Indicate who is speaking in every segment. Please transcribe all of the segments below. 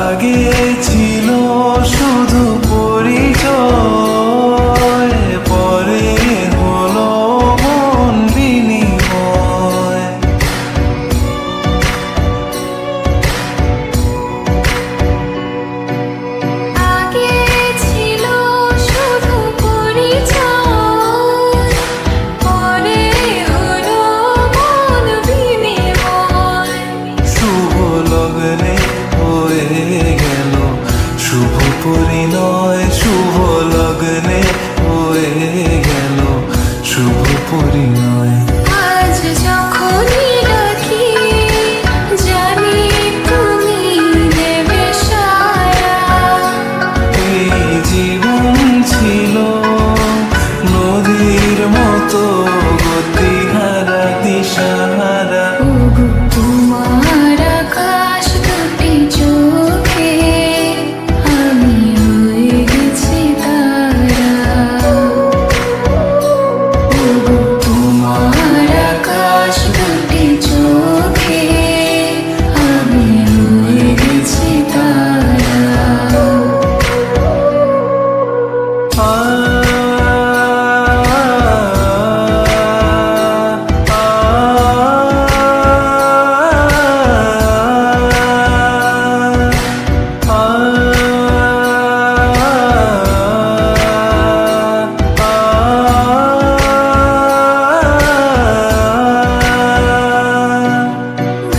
Speaker 1: আগে ছিল শুধু পরিচয়, পরে হলো মন বিনিময়।
Speaker 2: আগে ছিল শুধু পরিচয়, পরে হলো মন বিনিময়।
Speaker 1: শুভ লগ্নে হয়ে গেল শুভ পরিণয়, শুভ লগ্নে হয়ে গেল শুভ পরিণয়।
Speaker 2: আজ যখনই ডাকি জানি তুমি দেবে সাড়া।
Speaker 1: এই জীবন ছিল নদীর মতো গতিহারা দিশাহারা।
Speaker 2: ওগো তোমার আকাশ দুটি চোখে আমি হয়ে গেছি তারা। ওগো তোমার আকাশ দুটি চোখে আমি হয়ে গেছি তারা।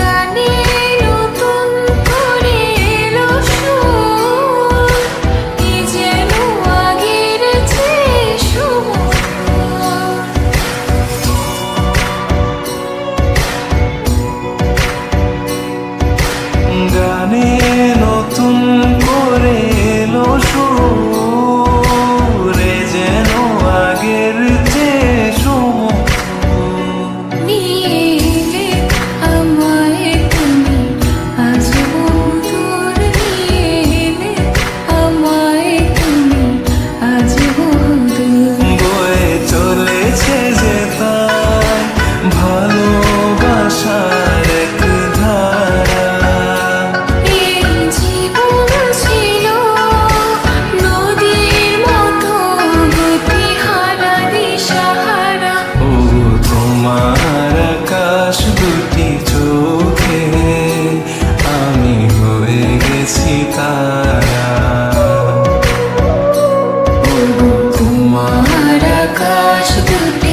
Speaker 2: গানে নতুন করে এলো সুর, এ যেন আগের চেয়ে সুমধুর।
Speaker 1: গানে নতুন করে এলো সুর, এ যেন আগের চেয়ে সুমধুর।
Speaker 2: নিয়ে এলে আমায় তুমি আজ বহুদূর, নিয়ে এলে আমায় তুমি আজ বহুদূর।
Speaker 1: বয়ে চলেছে যে তাই ভালোবাসার এক ধারা।
Speaker 2: এই জীবন ছিল নদীর মতো গতিহারা দিশাহারা।
Speaker 1: ও তোমার আকাশ দুটি চোখে আমি হয়ে গেছি তারা।
Speaker 2: ওগো তোমার আকাশ দুটি